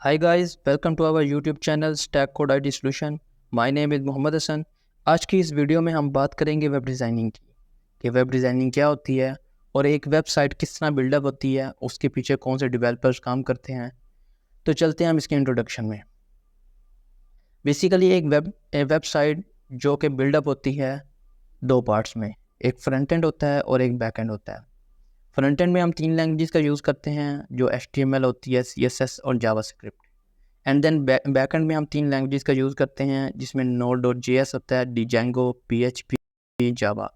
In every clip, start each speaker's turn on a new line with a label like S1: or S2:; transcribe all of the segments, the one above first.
S1: Hi guys, welcome to our YouTube channel Stack Code IT Solution. My name is Mohammad Hasan. आज की इस video में हम बात करेंगे वेब डिज़ाइनिंग की कि वेब डिज़ाइनिंग क्या होती है और एक वेबसाइट किस तरह बिल्डअप होती है, उसके पीछे कौन से डेवलपर्स काम करते हैं। तो चलते हैं हम इसके इंट्रोडक्शन में। बेसिकली एक वेबसाइट जो कि बिल्डअप होती है दो पार्ट्स में, एक फ्रंट एंड होता है और एक बैक एंड होता है। फ्रंट एंड में हम तीन लैंग्वेजेस का यूज़ करते हैं जो HTML होती है, CSS और जावास्क्रिप्ट। एंड देन बैकएंड में हम तीन लैंग्वेजेस का यूज़ करते हैं जिसमें Node.js होता है, Django, PHP, जावा।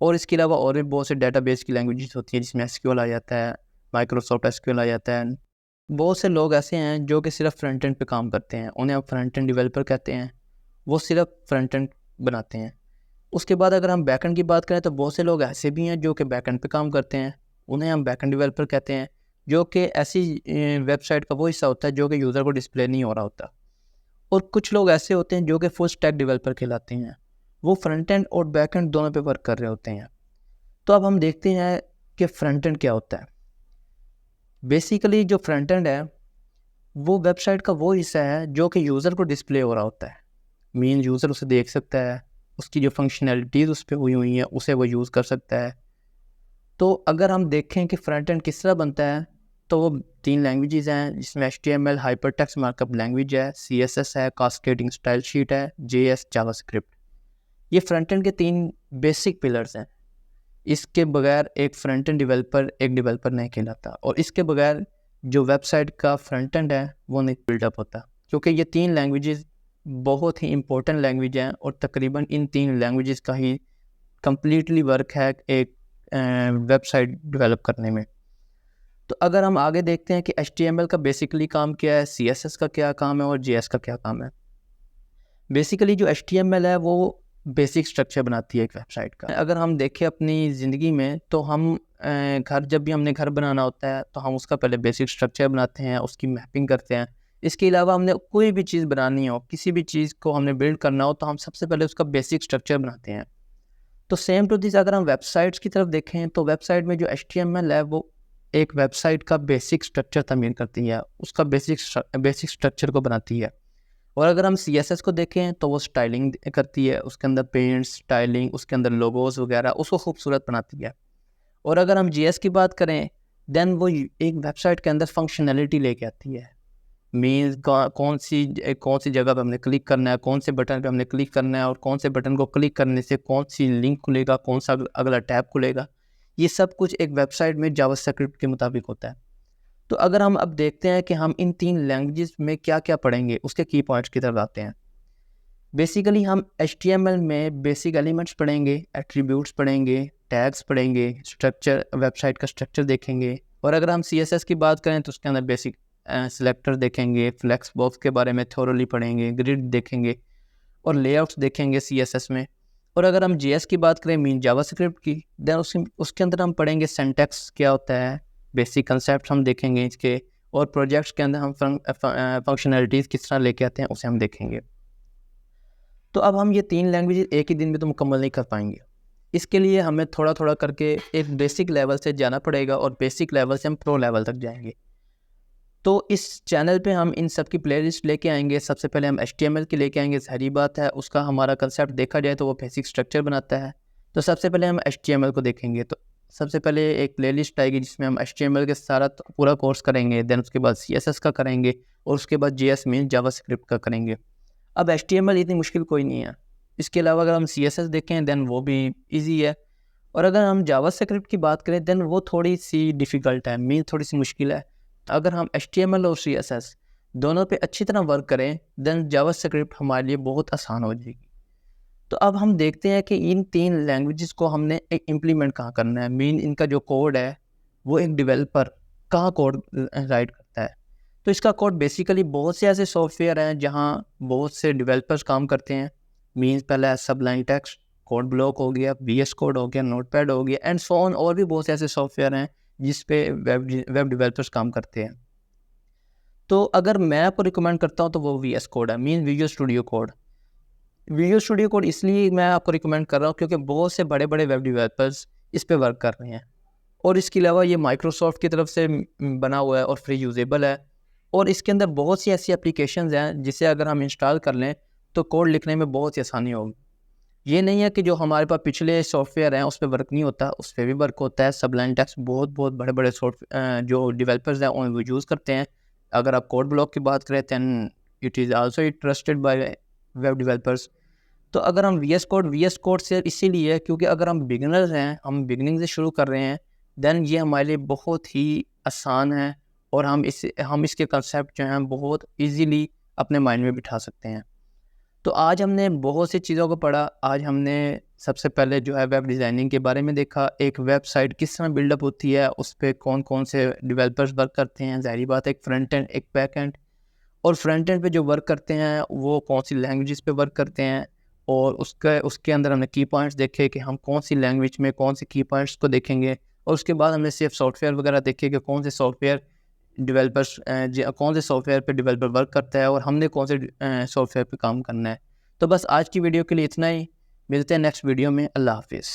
S1: और इसके अलावा और भी बहुत से डेटाबेस की लैंग्वेजेस होती हैं जिसमें SQL आ जाता है, माइक्रोसॉफ्ट SQL आ जाता है। बहुत से लोग ऐसे हैं जो कि सिर्फ फ्रंट एंड पे काम करते हैं, उन्हें हम फ्रंट एंड डेवलपर कहते हैं। वो सिर्फ फ्रंट एंड बनाते हैं। उसके बाद अगर हम बैकएंड की बात करें तो बहुत से लोग ऐसे भी हैं जो कि बैकएंड पे काम करते हैं, उन्हें हम बैकएंड डेवलपर कहते हैं। जो कि ऐसी वेबसाइट का वो हिस्सा होता है जो कि यूज़र को डिस्प्ले नहीं हो रहा होता। और कुछ लोग ऐसे होते हैं जो कि फुल स्टैक डेवलपर कहलाते हैं, वो फ्रंट एंड और बैक एंड दोनों पे वर्क कर रहे होते हैं। तो अब हम देखते हैं कि फ्रंट एंड क्या होता है। बेसिकली जो फ्रंट एंड है वो वेबसाइट का वो हिस्सा है जो कि यूज़र को डिस्प्ले हो रहा होता है। मेन यूज़र उसे देख सकता है, उसकी जो फंक्शनैलिटीज़ उस पर हुई हैं उसे वो यूज़ कर सकता है। तो अगर हम देखें कि फ्रंट एंड किस तरह बनता है तो वो तीन लैंग्वेजेस हैं जिसमें HTML हाइपरटेक्स्ट मार्कअप लैंग्वेज है, CSS है, कास्केडिंग स्टाइल शीट है, JS जावास्क्रिप्ट। ये फ्रंट एंड के तीन बेसिक पिलर्स हैं। इसके बगैर एक फ्रंट एंड डेवलपर एक डेवलपर नहीं कहलाता, और इसके बगैर जो वेबसाइट का फ्रंट एंड है वो नहीं बिल्डअप होता। क्योंकि ये तीन लैंग्वेजेस बहुत ही इंपॉर्टेंट लैंग्वेज हैं और तकरीबन इन तीन लैंग्वेजेस का ही कम्प्लीटली वर्क है एक वेबसाइट डेवलप करने में। तो अगर हम आगे देखते हैं कि HTML का बेसिकली काम क्या है, CSS का क्या काम है और JS का क्या काम है। बेसिकली जो HTML है वो बेसिक स्ट्रक्चर बनाती है एक वेबसाइट का। अगर हम देखें अपनी ज़िंदगी में तो हम जब भी हमने घर बनाना होता है तो हम उसका पहले बेसिक स्ट्रक्चर बनाते हैं, उसकी मैपिंग करते हैं। इसके अलावा हमने कोई भी चीज़ बनानी हो, किसी भी चीज़ को हमने बिल्ड करना हो तो हम सबसे पहले उसका बेसिक स्ट्रक्चर बनाते हैं। तो सेम टू दिस अगर हम वेबसाइट्स की तरफ देखें तो वेबसाइट में जो HTML है वो एक वेबसाइट का बेसिक स्ट्रक्चर तमीर करती है, उसका बेसिक स्ट्रक्चर को बनाती है। और अगर हम CSS को देखें तो वो स्टाइलिंग करती है, उसके अंदर पेंट स्टाइलिंग, उसके अंदर लोगोस वगैरह उसको खूबसूरत बनाती है। और अगर हम JS की बात करें देन वो एक वेबसाइट के अंदर फंक्शनैलिटी लेके आती है। मीन्स कौन सी जगह पे हमने क्लिक करना है, कौन से बटन पे हमने क्लिक करना है और कौन से बटन को क्लिक करने से कौन सी लिंक खुलेगा, कौन सा अगला टैब खुलेगा। ये सब कुछ एक वेबसाइट में जावास्क्रिप्ट के मुताबिक होता है। तो अगर हम अब देखते हैं कि हम इन तीन लैंग्वेजेस में क्या क्या पढ़ेंगे, उसके की पॉइंट्स की तरफ आते हैं। बेसिकली हम HTML में बेसिक एलिमेंट्स पढ़ेंगे, एट्रीब्यूट्स पढ़ेंगे, टैग्स पढ़ेंगे, स्ट्रक्चर वेबसाइट का स्ट्रक्चर देखेंगे। और अगर हम CSS की बात करें तो उसके अंदर बेसिक सिलेक्टर देखेंगे, फ्लेक्स बॉक्स के बारे में थोरोली पढ़ेंगे, ग्रिड देखेंगे और लेआउट्स देखेंगे CSS में। और अगर हम JS की बात करें मीन जावास्क्रिप्ट की, देन उसके अंदर हम पढ़ेंगे सिंटैक्स क्या होता है, बेसिक कंसेप्ट हम देखेंगे इसके, और प्रोजेक्ट्स के अंदर हम फंक्शनैलिटीज़ किस तरह लेके आते हैं उसे हम देखेंगे। तो अब हम ये तीन लैंग्वेजेस एक ही दिन में तो मुकम्मल नहीं कर पाएंगे। इसके लिए हमें थोड़ा थोड़ा करके एक बेसिक लेवल से जाना पड़ेगा और बेसिक लेवल से हम प्रो लेवल तक जाएंगे। तो इस चैनल पे हम इन सब की प्लेलिस्ट लेके आएंगे। सबसे पहले हम HTML की लेके आएंगे, सारी बात है। उसका हमारा कंसेप्ट देखा जाए तो वो बेसिक स्ट्रक्चर बनाता है। तो सबसे पहले हम HTML को देखेंगे। तो सबसे पहले एक प्लेलिस्ट आएगी जिसमें हम HTML के सारा पूरा कोर्स करेंगे। देन उसके बाद CSS का करेंगे और उसके बाद JS मीन जावास्क्रिप्ट का करेंगे। अब HTML इतनी मुश्किल कोई नहीं है। इसके अलावा अगर हम CSS देखें देन वो भी ईजी है। और अगर हम जावास्क्रिप्ट की बात करें देन वो थोड़ी सी डिफ़िकल्ट है, मीन थोड़ी सी मुश्किल है। अगर हम HTML और CSS दोनों पे अच्छी तरह वर्क करें देन जावास्क्रिप्ट हमारे लिए बहुत आसान हो जाएगी। तो अब हम देखते हैं कि इन तीन लैंग्वेजेस को हमने एक इम्प्लीमेंट कहाँ करना है। मीन इनका जो कोड है वो एक डेवलपर कहाँ कोड राइट करता है। तो इसका कोड बेसिकली बहुत से ऐसे सॉफ्टवेयर हैं जहाँ बहुत से डेवलपर्स काम करते हैं। मीन्स पहला सबलाइन टेक्स्ट, कोड ब्लॉक हो गया, VS कोड हो गया, नोटपैड हो गया एंड सो ऑन। और भी बहुत से ऐसे सॉफ्टवेयर हैं जिस पे वेब डेवलपर्स काम करते हैं। तो अगर मैं आपको रिकमेंड करता हूँ तो वो VS कोड है, mean visual studio code. Visual studio code इसलिए मैं आपको रिकमेंड कर रहा हूँ क्योंकि बहुत से बड़े बड़े वेब डेवलपर्स इस पे वर्क कर रहे हैं। और इसके अलावा ये माइक्रोसॉफ्ट की तरफ से बना हुआ है और फ्री यूजेबल है। और इसके अंदर बहुत सी ऐसी एप्लीकेशंस हैं जिसे अगर हम इंस्टॉल कर लें तो कोड लिखने में बहुत ही आसानी होगी। ये नहीं है कि जो हमारे पास पिछले सॉफ्टवेयर हैं उस पर वर्क नहीं होता, उस पर भी वर्क होता है। सबलाइन टेक्स्ट बहुत बड़े बड़े जो डेवलपर्स हैं वो यूज़ करते हैं। अगर आप कोड ब्लॉक की बात करें then it is also trusted by web developers. तो अगर हम वी एस कोड से इसीलिए क्योंकि अगर हम बिगिनर्स हैं, हम बिगिनिंग से शुरू कर रहे हैं, दैन ये हमारे लिए बहुत ही आसान है और हम इसके कंसेप्ट जो हैं बहुत इजीली अपने माइंड में बिठा सकते हैं। तो आज हमने बहुत सी चीज़ों को पढ़ा। आज हमने सबसे पहले जो है वेब डिज़ाइनिंग के बारे में देखा, एक वेबसाइट किस तरह बिल्डअप होती है, उस पर कौन कौन से डेवलपर्स वर्क करते हैं। ज़ाहिर बात है एक फ्रंट एंड एक बैक एंड, और फ्रंट एंड पे जो वर्क करते हैं वो कौन सी लैंग्वेजेस पे वर्क करते हैं, और उसके अंदर हमने की पॉइंट्स देखे कि हम कौन सी लैंग्वेज में कौन से की पॉइंट्स को देखेंगे। और उसके बाद हमने सिर्फ सॉफ्टवेयर वगैरह देखे कि कौन से सॉफ्टवेयर पे डेवलपर वर्क करता है और हमने कौन से सॉफ्टवेयर पे काम करना है। तो बस आज की वीडियो के लिए इतना ही। मिलते हैं नेक्स्ट वीडियो में। अल्लाह हाफिज़।